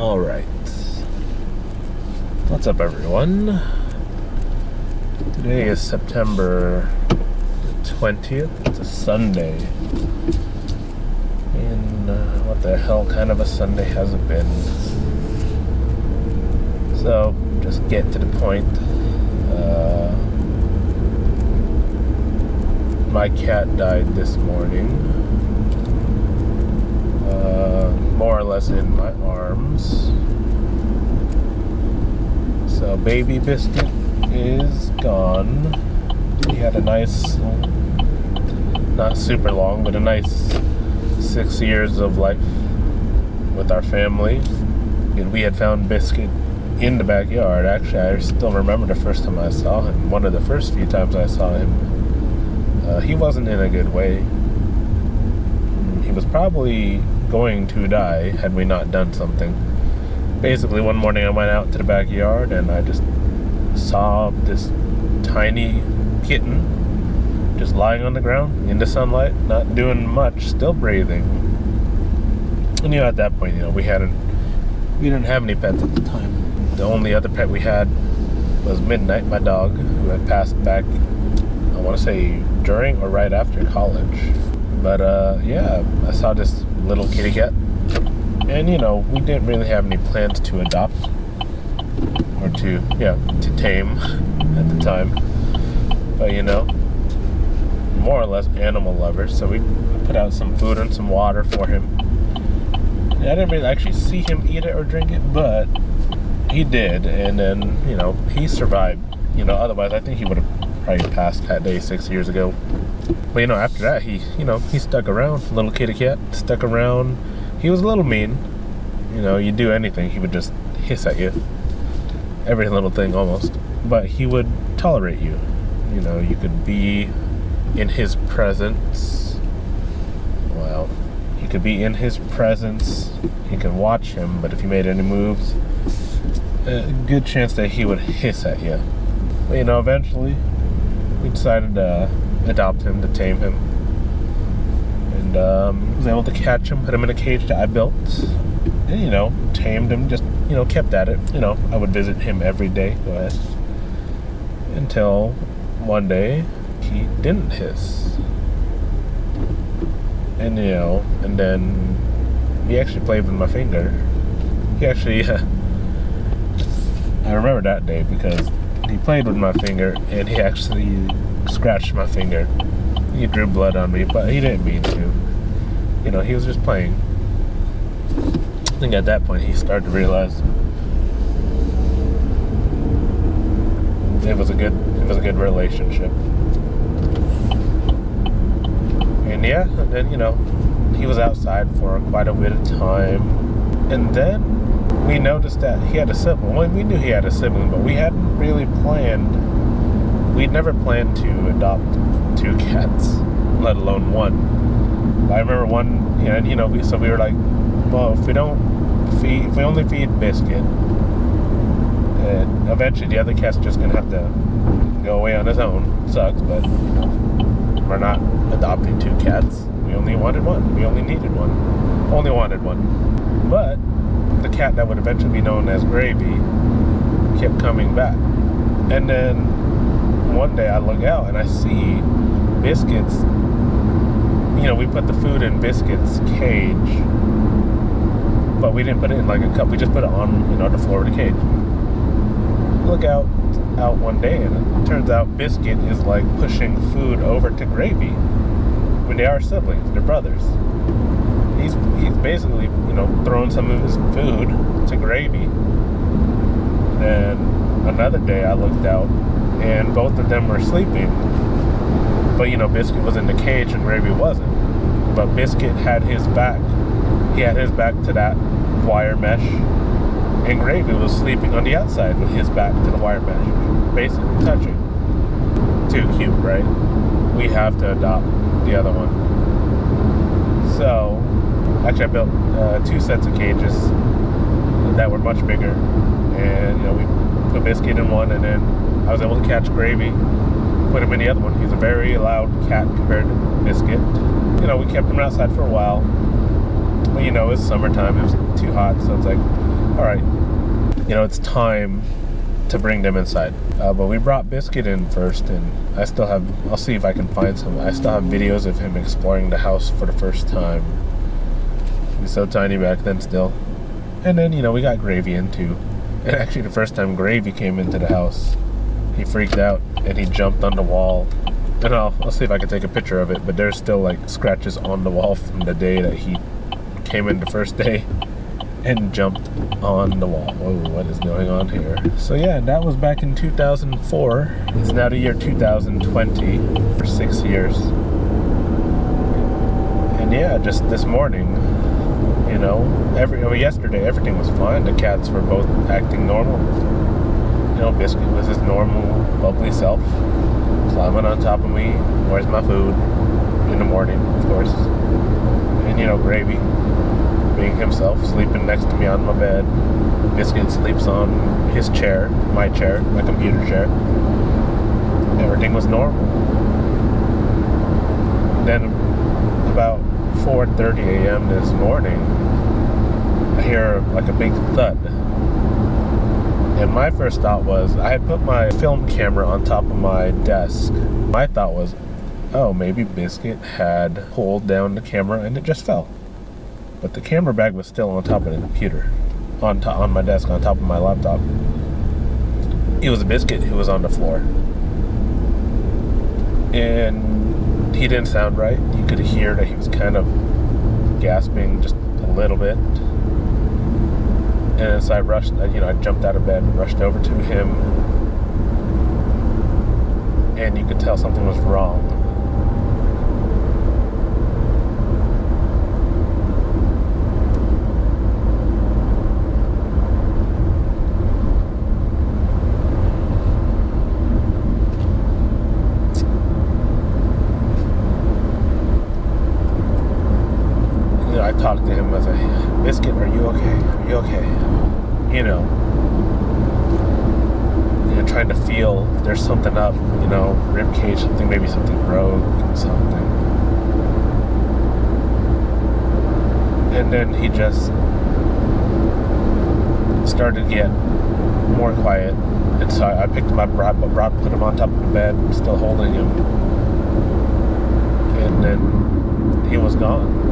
Alright. What's up, everyone? Today is September 20th. It's a Sunday. And what the hell kind of a Sunday has it been? So, just get to the point. My cat died this morning. More or less in my arms. So baby Biscuit is gone. He had a nice, not super long, but a nice 6 years of life with our family. And we had found Biscuit in the backyard. Actually, I still remember the first time I saw him. One of the first few times I saw him. He wasn't in a good way. He was probably going to die had we not done something. Basically, one morning I went out to the backyard and I just saw this tiny kitten just lying on the ground in the sunlight, not doing much, still breathing. And at that point, we didn't have any pets at the time. The only other pet we had was Midnight, my dog, who had passed back, I want to say during or right after college. But I saw this little kitty cat, and we didn't really have any plans to adopt or to tame at the time. But more or less animal lovers, so we put out some food and some water for him. And I didn't really actually see him eat it or drink it, but he did, and then he survived. Otherwise I think he would have probably passed that day 6 years ago. But after that, he stuck around. Little kitty cat stuck around. He was a little mean. You do anything, he would just hiss at you. Every little thing almost. But he would tolerate you. You could be in his presence. Well, you could be in his presence. You can watch him, but if you made any moves, a good chance that he would hiss at you. But eventually, we decided to adopt him, to tame him, and was able to catch him, put him in a cage that I built, and tamed him, just kept at it. I would visit him every day, until one day he didn't hiss, and and then he actually played with my finger. He actually I remember that day because he played with my finger and he actually scratched my finger. He drew blood on me, but he didn't mean to. He was just playing. I think at that point he started to realize it was a good relationship. And then he was outside for quite a bit of time, and then we noticed that he had a sibling. Well, we knew he had a sibling, but we hadn't really planned. We'd never planned to adopt 2 cats, let alone one. I remember one, so we were like, well, if we only feed Biscuit, eventually the other cat's just gonna have to go away on his own. Sucks, but we're not adopting 2 cats. We only wanted one. We only needed one. Only wanted one. But the cat that would eventually be known as Gravy kept coming back. And then one day I look out and I see Biscuit's, we put the food in Biscuit's cage, but we didn't put it in like a cup. We just put it on, the floor of the cage. Look out one day and it turns out Biscuit is like pushing food over to Gravy. When they are siblings, they're brothers. He's basically, throwing some of his food to Gravy. Then another day I looked out and both of them were sleeping. But Biscuit was in the cage and Gravy wasn't. But Biscuit had his back. He had his back to that wire mesh. And Gravy was sleeping on the outside with his back to the wire mesh. Basically touching. Too cute, right? We have to adopt the other one. So, actually I built 2 sets of cages that were much bigger. And, we put Biscuit in one, and then I was able to catch Gravy, put him in the other one. He's a very loud cat compared to Biscuit. We kept him outside for a while. But, it's summertime. It was too hot, so it's like, Alright, it's time to bring them inside. But we brought Biscuit in first, and I'll see if I can find some. I still have videos of him exploring the house for the first time. He was so tiny back then still. And then, we got Gravy in too. And actually the first time Gravy came into the house, he freaked out and he jumped on the wall. And I'll see if I can take a picture of it, but there's still like scratches on the wall from the day that he came in the first day and jumped on the wall. Whoa, what is going on here? So yeah, that was back in 2004. It's now the year 2020 for 6 years. And yeah, just this morning, yesterday everything was fine. The cats were both acting normal. Biscuit was his normal, bubbly self, climbing on top of me. Where's my food? In the morning, of course. And Gravy being himself, sleeping next to me on my bed. Biscuit sleeps on his chair, my computer chair. Everything was normal. Then about 4:30 a.m. this morning, I hear like a big thud. And my first thought was, I had put my film camera on top of my desk. My thought was, oh, maybe Biscuit had pulled down the camera and it just fell. But the camera bag was still on top of the computer, on my desk, on top of my laptop. It was Biscuit who was on the floor. And he didn't sound right. You could hear that he was kind of gasping just a little bit. And so I rushed, I jumped out of bed and rushed over to him. And you could tell something was wrong. I talked to him. I was like, Biscuit, are you okay? Are you okay? Trying to feel if there's something up, rib cage, maybe something broke, something. And then he just started to get more quiet. And so I picked him up, put him on top of the bed, still holding him. And then he was gone.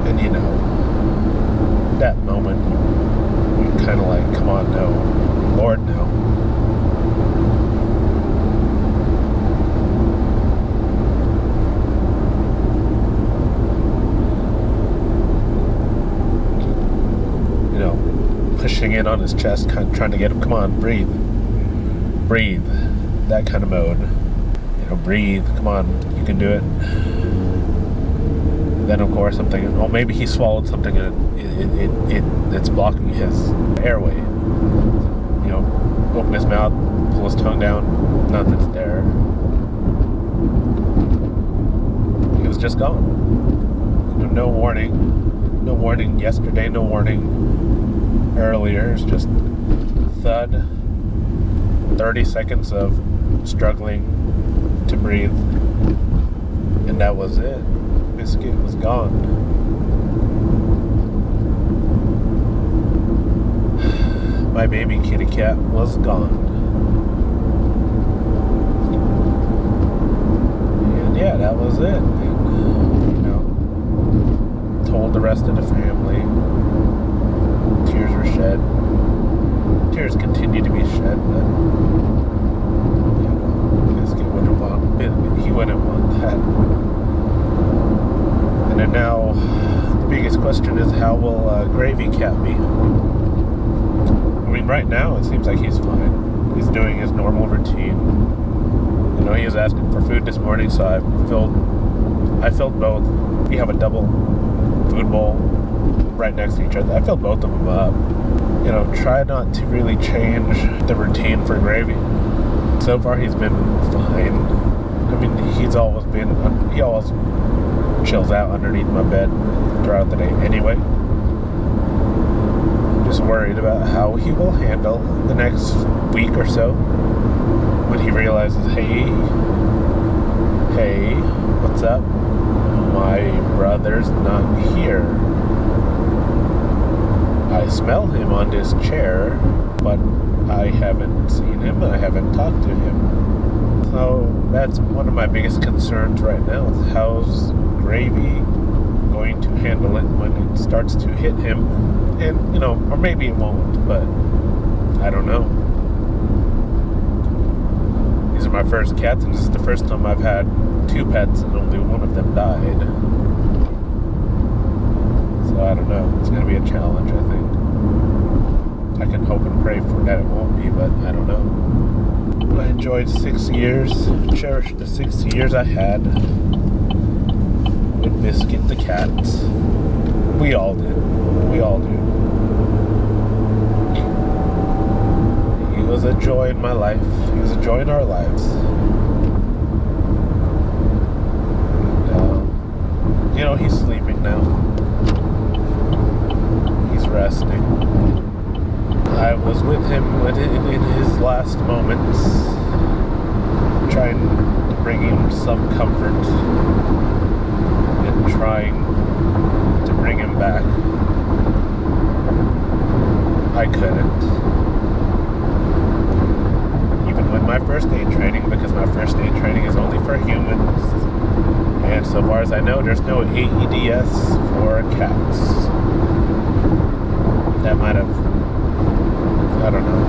And that moment, you kind of like, come on, no. Lord, no. Pushing in on his chest, kind of trying to get him, come on, breathe. Breathe. That kind of mode. Breathe, come on, you can do it. Then of course I'm thinking, oh, maybe he swallowed something and it's blocking his airway. Open his mouth, pull his tongue down, nothing's there. He was just gone. No warning. No warning yesterday, no warning earlier. It's just thud. 30 seconds of struggling to breathe. And that was it. Biscuit was gone. My baby kitty cat was gone. And yeah, that was it. And, told the rest of the family. Tears were shed. Tears continue to be shed, but Biscuit wouldn't want it. He wouldn't want that. And now, the biggest question is, how will Gravy Cat be? Right now, it seems like he's fine. He's doing his normal routine. He was asking for food this morning, so I filled both. We have a double food bowl right next to each other. I filled both of them up. Try not to really change the routine for Gravy. So far, he's been fine. He always chills out underneath my bed throughout the day anyway. Just worried about how he will handle the next week or so when he realizes, hey, what's up? My brother's not here. I smell him on this chair, but I haven't seen him, I haven't talked to him. So that's one of my biggest concerns right now, is how's Gravy going to handle it when it starts to hit him. And, you know, or maybe it won't, but I don't know. These are my first cats, and this is the first time I've had 2 pets and only one of them died. So I don't know. It's going to be a challenge, I think. I can hope and pray for that it won't be, but I don't know. I enjoyed 6 years, cherished the 6 years I had with Biscuit the cat. We all did. We all do. He was a joy in my life. He was a joy in our lives. And, you know, he's sleeping now. He's resting. I was with him in his last moments, trying to bring him some comfort and trying to bring him back. I couldn't. Even with my first aid training, because my first aid training is only for humans, and so far as I know, there's no AEDS for cats. That might have, I don't know.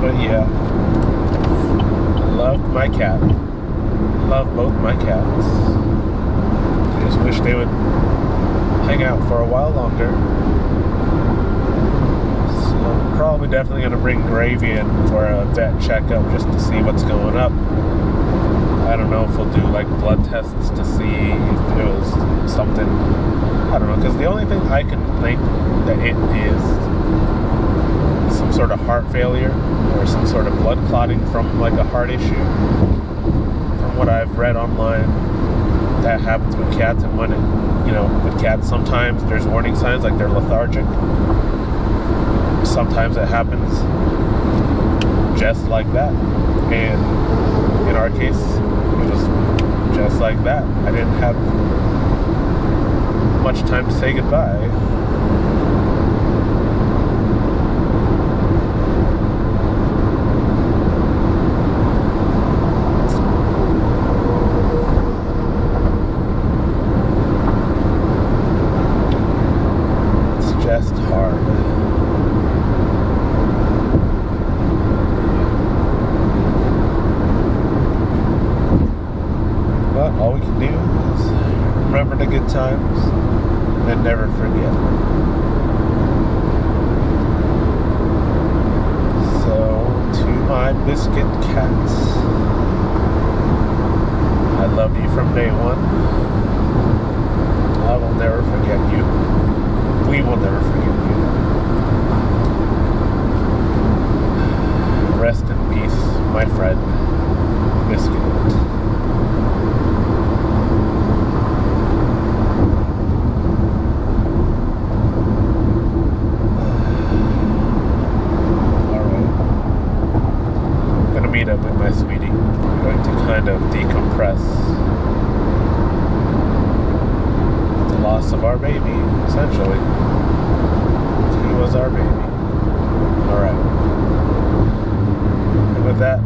But yeah. I love my cat. Love both my cats. I just wish they would hang out for a while longer. So I'm probably definitely going to bring Gravy in for a vet checkup just to see what's going up. I don't know if we'll do like blood tests to see if it was something, I don't know, because the only thing I can think that it is some sort of heart failure or some sort of blood clotting from like a heart issue. From what I've read online, that happens with cats, and when it, you know, with cats sometimes there's warning signs like they're lethargic. Sometimes it happens just like that, and in our case it was just like that. I didn't have much time to say goodbye. It's just hard. But all we can do is remember the good times and never forget. So, to my Biscuit cats, I love you from day one. I will never forget you. We will never forget you. Rest in peace, my friend, Biscuit. Meet up with my sweetie. I'm going to kind of decompress the loss of our baby, essentially. He was our baby. Alright. And with that,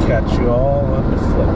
catch you all on the flip.